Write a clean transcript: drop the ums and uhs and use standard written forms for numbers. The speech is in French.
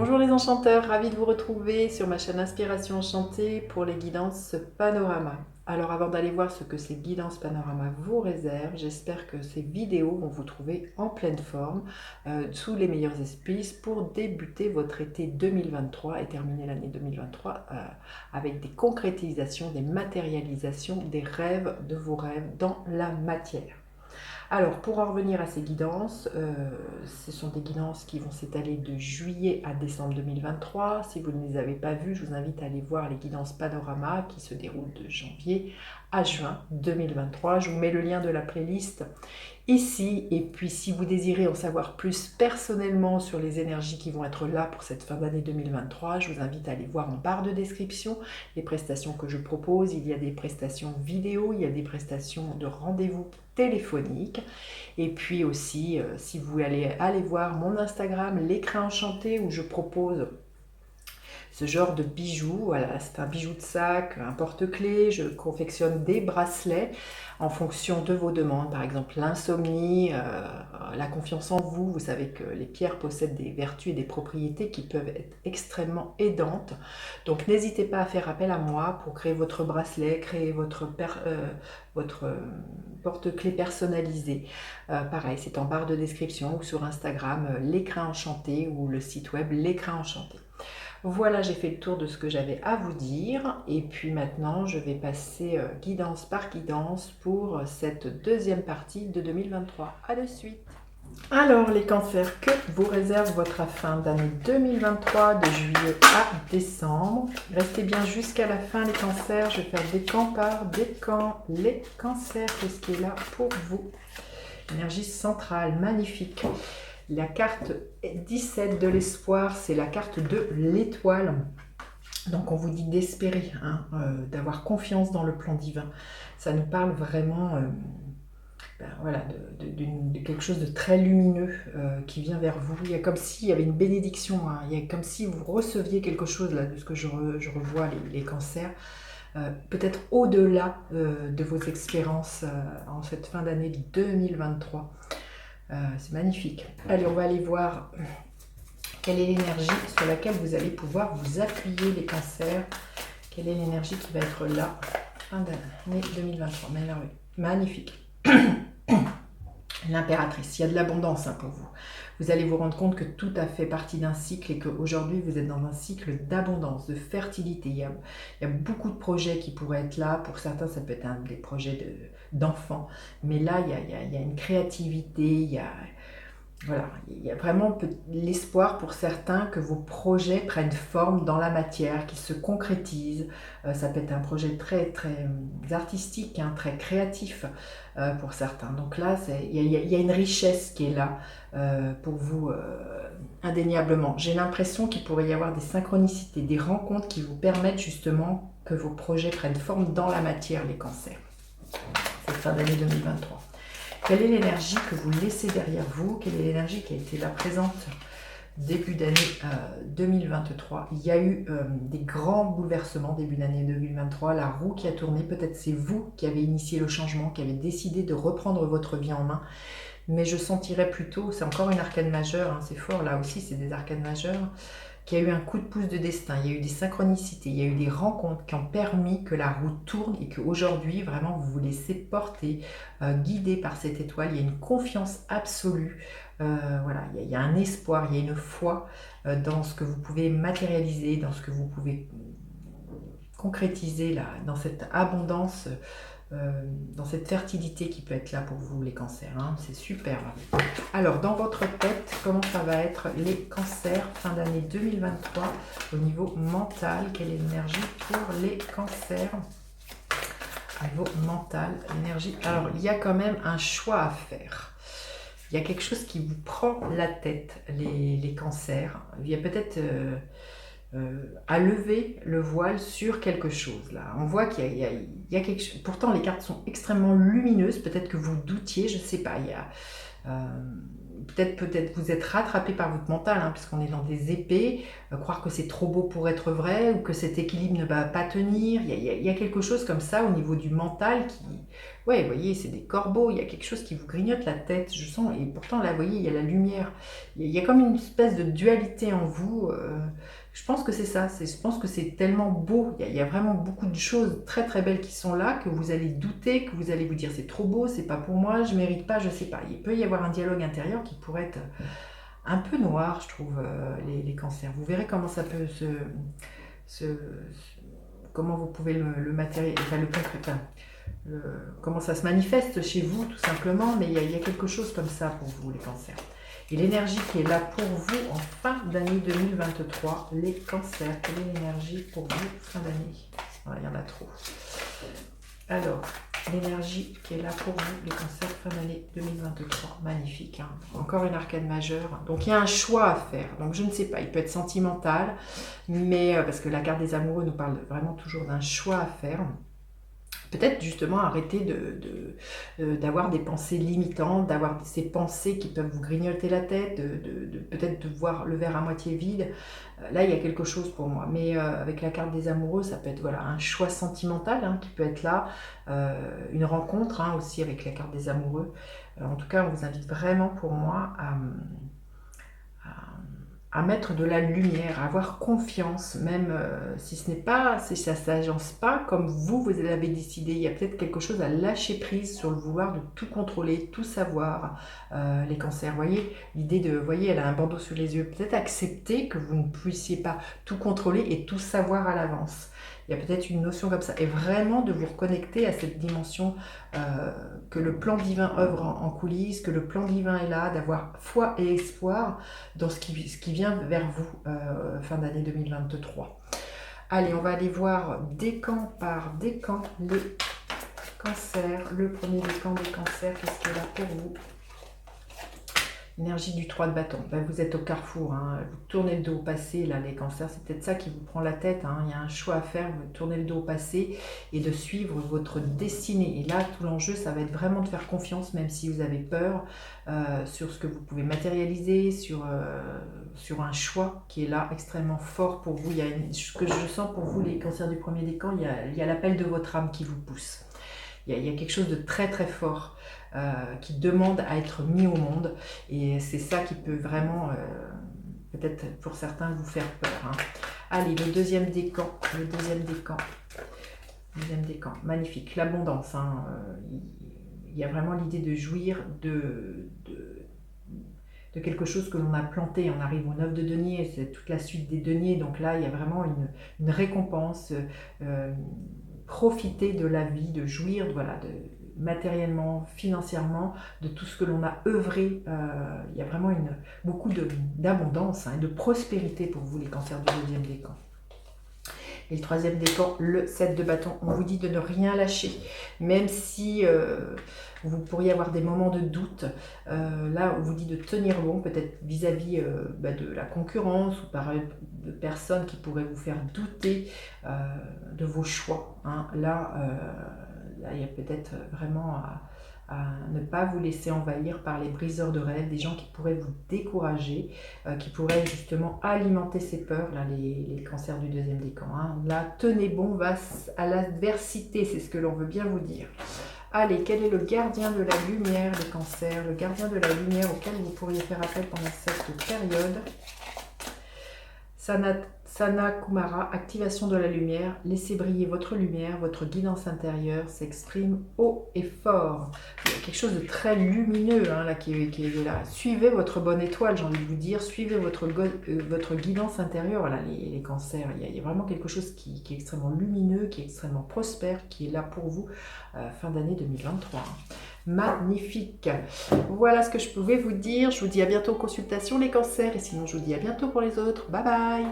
Bonjour les enchanteurs, ravi de vous retrouver sur ma chaîne Inspiration Enchantée pour les guidances Panorama. Alors avant d'aller voir ce que ces guidances Panorama vous réservent, j'espère que ces vidéos vont vous trouver en pleine forme, sous les meilleurs auspices pour débuter votre été 2023 et terminer l'année 2023 avec des concrétisations, des matérialisations, des rêves de vos rêves dans la matière. Alors, pour en revenir à ces guidances, ce sont des guidances qui vont s'étaler de juillet à décembre 2023. Si vous ne les avez pas vues, je vous invite à aller voir les guidances Panorama qui se déroulent de janvier à juin 2023. Je vous mets le lien de la playlist ici. Et puis, si vous désirez en savoir plus personnellement sur les énergies qui vont être là pour cette fin d'année 2023, je vous invite à aller voir en barre de description les prestations que je propose. Il y a des prestations vidéo, il y a des prestations de rendez-vous téléphonique. Et puis aussi, si vous voulez aller voir mon Instagram, l'écrin enchanté, où je propose ce genre de bijoux. Voilà, c'est un bijou de sac, un porte-clés. Je confectionne des bracelets en fonction de vos demandes. Par exemple, l'insomnie, la confiance en vous. Vous savez que les pierres possèdent des vertus et des propriétés qui peuvent être extrêmement aidantes. Donc, n'hésitez pas à faire appel à moi pour créer votre bracelet, créer votre porte-clés personnalisé. Pareil, c'est en barre de description ou sur Instagram, l'écrin enchanté, ou le site web l'écrin enchanté. Voilà, j'ai fait le tour de ce que j'avais à vous dire. Et puis maintenant, je vais passer guidance par guidance pour cette deuxième partie de 2023. À de suite. Alors, les cancers, que vous réserve votre fin d'année 2023 de juillet à décembre? Restez bien jusqu'à la fin, les cancers. Je vais faire des camps par des camps. Les cancers, qu'est-ce qui est là pour vous? Énergie centrale, magnifique. La carte 17 de l'espoir, c'est la carte de l'étoile. Donc on vous dit d'espérer, d'avoir confiance dans le plan divin. Ça nous parle vraiment voilà, de quelque chose de très lumineux qui vient vers vous. Il y a comme s'il y avait une bénédiction, il y a comme si vous receviez quelque chose, là, de ce que je revois les cancers. Peut-être au-delà de vos expériences en cette fin d'année 2023. C'est magnifique. Allez, on va aller voir quelle est l'énergie sur laquelle vous allez pouvoir vous appuyer, les cancers. Quelle est l'énergie qui va être là fin d'année 2023. Merveilleux. Magnifique. L'impératrice, il y a de l'abondance pour vous. Vous allez vous rendre compte que tout a fait partie d'un cycle et qu'aujourd'hui vous êtes dans un cycle d'abondance, de fertilité. Il y a beaucoup de projets qui pourraient être là. Pour certains, ça peut être des projets d'enfants. Mais là, il y a une créativité, voilà, il y a vraiment l'espoir pour certains que vos projets prennent forme dans la matière, qu'ils se concrétisent. Ça peut être un projet très, très artistique, très créatif pour certains. Donc là, il y a une richesse qui est là pour vous indéniablement. J'ai l'impression qu'il pourrait y avoir des synchronicités, des rencontres qui vous permettent justement que vos projets prennent forme dans la matière, les cancers. Cette fin d'année 2023. Quelle est l'énergie que vous laissez derrière vous? Quelle est l'énergie qui a été là présente début d'année 2023? Il y a eu des grands bouleversements début d'année 2023, la roue qui a tourné. Peut-être c'est vous qui avez initié le changement, qui avez décidé de reprendre votre vie en main. Mais je sentirais plutôt, c'est encore une arcane majeure, c'est fort, là aussi c'est des arcanes majeures, qu'il y a eu un coup de pouce de destin, il y a eu des synchronicités, il y a eu des rencontres qui ont permis que la roue tourne et qu'aujourd'hui, vraiment, vous vous laissez porter, guider par cette étoile. Il y a une confiance absolue, voilà, il y a un espoir, il y a une foi dans ce que vous pouvez matérialiser, dans ce que vous pouvez concrétiser là, dans cette abondance, dans cette fertilité qui peut être là pour vous, les cancers. C'est super. Alors, dans votre tête, comment ça va être les cancers fin d'année 2023 au niveau mental? Quelle est l'énergie pour les cancers au niveau mental, l'énergie? Alors, il y a quand même un choix à faire. Il y a quelque chose qui vous prend la tête, les cancers. Il y a peut-être à lever le voile sur quelque chose là. On voit qu'il y a quelque chose. Pourtant, les cartes sont extrêmement lumineuses. Peut-être que vous doutiez, je ne sais pas. peut-être vous êtes rattrapé par votre mental, hein, puisqu'on est dans des épées, croire que c'est trop beau pour être vrai, ou que cet équilibre ne va pas tenir. Il y a quelque chose comme ça au niveau du mental qui... Ouais, vous voyez, c'est des corbeaux, il y a quelque chose qui vous grignote la tête, je sens, et pourtant là, vous voyez, il y a la lumière. Il y a comme une espèce de dualité en vous. Je pense que c'est ça, je pense que c'est tellement beau, il y a vraiment beaucoup de choses très très belles qui sont là, que vous allez douter, que vous allez vous dire c'est trop beau, c'est pas pour moi, je mérite pas, je sais pas. Il peut y avoir un dialogue intérieur qui pourrait être un peu noir, je trouve, les cancers. Vous verrez comment ça peut comment vous pouvez le matériel, enfin le concret, enfin, comment ça se manifeste chez vous tout simplement, mais il y a quelque chose comme ça pour vous les cancers. Et l'énergie qui est là pour vous en fin d'année 2023, les cancers, quelle est l'énergie pour vous fin d'année? Voilà, il y en a trop. Alors, l'énergie qui est là pour vous, les cancers fin d'année 2023, magnifique. Hein, encore une arcane majeure. Donc il y a un choix à faire. Donc je ne sais pas, il peut être sentimental, mais parce que la carte des amoureux nous parle vraiment toujours d'un choix à faire. Peut-être justement arrêter d'avoir des pensées limitantes, d'avoir ces pensées qui peuvent vous grignoter la tête, peut-être de voir le verre à moitié vide. Là, il y a quelque chose pour moi. Mais avec la carte des amoureux, ça peut être voilà, un choix sentimental hein, qui peut être là, une rencontre hein, aussi avec la carte des amoureux. En tout cas, on vous invite vraiment pour moi à mettre de la lumière, à avoir confiance, même si ce n'est pas, si ça ne s'agence pas comme vous l'avez décidé. Il y a peut-être quelque chose à lâcher prise sur le vouloir de tout contrôler, tout savoir. Les cancers, voyez, l'idée de, voyez, elle a un bandeau sur les yeux. Peut-être accepter que vous ne puissiez pas tout contrôler et tout savoir à l'avance. Il y a peut-être une notion comme ça. Et vraiment de vous reconnecter à cette dimension que le plan divin œuvre en coulisses, que le plan divin est là, d'avoir foi et espoir dans ce qui vient vers vous fin d'année 2023. Allez, on va aller voir décan par décan les cancers. Le premier décan des cancers, qu'est-ce qu'il y a là pour vous? Énergie du 3 de bâton. Ben, vous êtes au carrefour, hein. Vous tournez le dos au passé, là, les cancers, c'est peut-être ça qui vous prend la tête. Hein. Il y a un choix à faire, vous tournez le dos au passé et de suivre votre destinée. Et là, tout l'enjeu, ça va être vraiment de faire confiance, même si vous avez peur, sur ce que vous pouvez matérialiser, sur un choix qui est là, extrêmement fort pour vous. Il y a ce que je sens pour vous, les cancers du premier décan, il y a l'appel de votre âme qui vous pousse. Il y a quelque chose de très très fort qui demande à être mis au monde et c'est ça qui peut vraiment peut-être pour certains vous faire peur. Hein. Allez, le deuxième décan, magnifique, l'abondance. Hein. Il y a vraiment l'idée de jouir de quelque chose que l'on a planté. On arrive au 9 de denier, c'est toute la suite des deniers, donc là il y a vraiment une récompense. Profiter de la vie, de jouir, voilà, matériellement, financièrement, de tout ce que l'on a œuvré. Il y a vraiment beaucoup d'abondance hein, et de prospérité pour vous, les cancers du deuxième décan. Et le troisième décan, le 7 de bâton, on vous dit de ne rien lâcher, même si vous pourriez avoir des moments de doute. Là, on vous dit de tenir bon, peut-être vis-à-vis de la concurrence ou de personnes qui pourraient vous faire douter de vos choix. Hein. Là, il y a peut-être vraiment à ne pas vous laisser envahir par les briseurs de rêves, des gens qui pourraient vous décourager, qui pourraient justement alimenter ces peurs, là, les cancers du deuxième décan. Hein. Là, tenez bon face à l'adversité, c'est ce que l'on veut bien vous dire. Allez, quel est le gardien de la lumière, les cancers, le gardien de la lumière auquel vous pourriez faire appel pendant cette période? Sana Kumara, activation de la lumière, laissez briller votre lumière, votre guidance intérieure s'exprime haut et fort. Il y a quelque chose de très lumineux hein, là, qui est là. Suivez votre bonne étoile, j'ai envie de vous dire, suivez votre guidance intérieure, voilà, les cancers. Il y a vraiment quelque chose qui est extrêmement lumineux, qui est extrêmement prospère, qui est là pour vous fin d'année 2023. Magnifique. Voilà ce que je pouvais vous dire. Je vous dis à bientôt en consultation les cancers et sinon je vous dis à bientôt pour les autres. Bye bye.